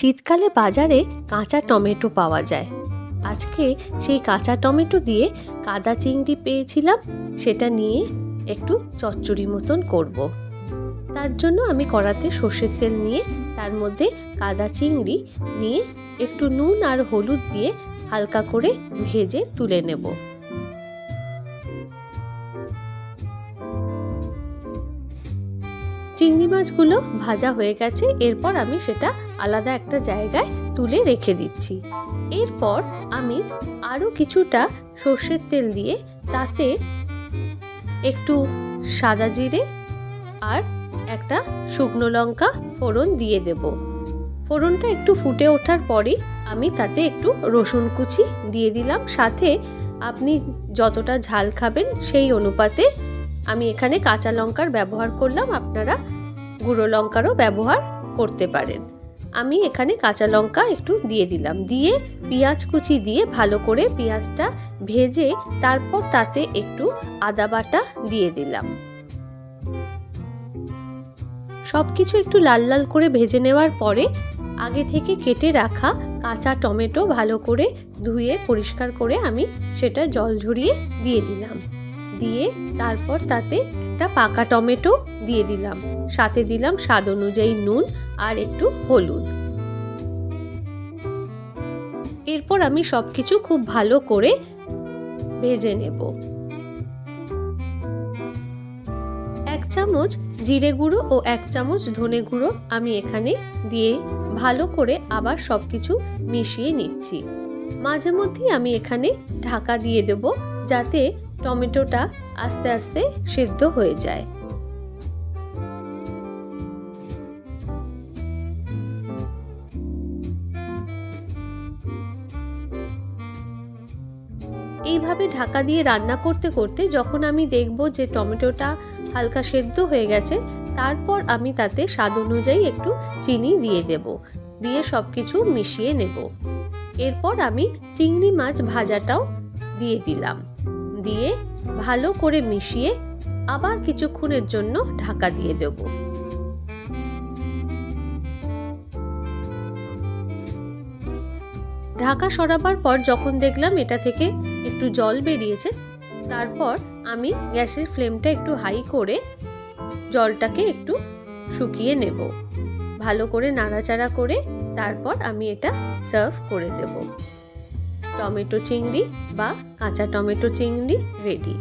শীতকালে বাজারে কাঁচা টমেটো পাওয়া যায়। আজকে সেই কাঁচা টমেটো দিয়ে কাদা চিংড়ি পেয়েছিলাম, সেটা নিয়ে একটু চচ্চড়ি মতন করব। তার জন্য আমি কড়াতে সর্ষের তেল নিয়ে তার মধ্যে কাদা চিংড়ি নিয়ে একটু নুন আর হলুদ দিয়ে হালকা করে ভেজে তুলে নেব। চিংড়ি মাছগুলো ভাজা হয়ে গেছে, এরপর আমি সেটা আলাদা একটা জায়গায় তুলে রেখে দিচ্ছি। এরপর আমি আরও কিছুটা সর্ষের তেল দিয়ে তাতে একটু সাদা জিরে আর একটা শুকনো লঙ্কা ফোড়ন দিয়ে দেব। ফোড়নটা একটু ফুটে ওঠার পরই আমি তাতে একটু রসুন কুচি দিয়ে দিলাম। সাথে আপনি যতটা ঝাল খাবেন সেই অনুপাতে আমি এখানে কাঁচা লঙ্কার ব্যবহার করলাম, আপনারা গুঁড়ো লঙ্কারও ব্যবহার করতে পারেন। আমি এখানে কাঁচা লঙ্কা একটু দিয়ে দিলাম, দিয়ে পেঁয়াজ কুচি দিয়ে ভালো করে পেঁয়াজটা ভেজে তারপর তাতে একটু আদা বাটা দিয়ে দিলাম। সব কিছু একটু লাল লাল করে ভেজে নেওয়ার পরে আগে থেকে কেটে রাখা কাঁচা টমেটো ভালো করে ধুয়ে পরিষ্কার করে আমি সেটা জল ঝরিয়ে দিয়ে দিলাম। দিয়ে তারপর তাতে একটা পাকা টমেটো দিয়ে দিলাম, সাথে দিলাম স্বাদ অনুযায়ী নুন আর একটু হলুদ। এরপর আমি সবকিছু খুব ভালো করে ভেজে নেব। 1 চামচ জিরে গুঁড়ো ও 1 চামচ ধনে গুঁড়ো আমি এখানে দিয়ে ভালো করে আবার সবকিছু মিশিয়ে নিচ্ছি। মাঝে মধ্যেই আমি এখানে ঢাকা দিয়ে দেব, যাতে টমেটোটা আস্তে আস্তে সিদ্ধ হয়ে যায়। এইভাবে ঢাকা দিয়ে রান্না করতে করতে যখন আমি দেখব যে টমেটোটা হালকা সেদ্ধ হয়ে গেছে, তারপর আমি তাতে স্বাদ অনুযায়ী একটু চিনি দিয়ে দেব, দিয়ে সব কিছু মিশিয়ে নেব। এরপর আমি চিংড়ি মাছ ভাজাটাও দিয়ে দিলাম, দিয়ে ভালো করে মিশিয়ে আবার কিছুক্ষণের জন্য ঢাকা দিয়ে দেব। ঢাকা সরাবার পর যখন দেখলাম এটা থেকে একটু জল বেরিয়েছে, তারপর আমি গ্যাসের ফ্লেমটা একটু হাই করে জলটাকে একটু শুকিয়ে নেব। ভালো করে নাড়াচাড়া করে তারপর আমি এটা সার্ভ করে দেব। টমেটো চিংড়ি বা কাঁচা টমেটো চিংড়ি রেডি।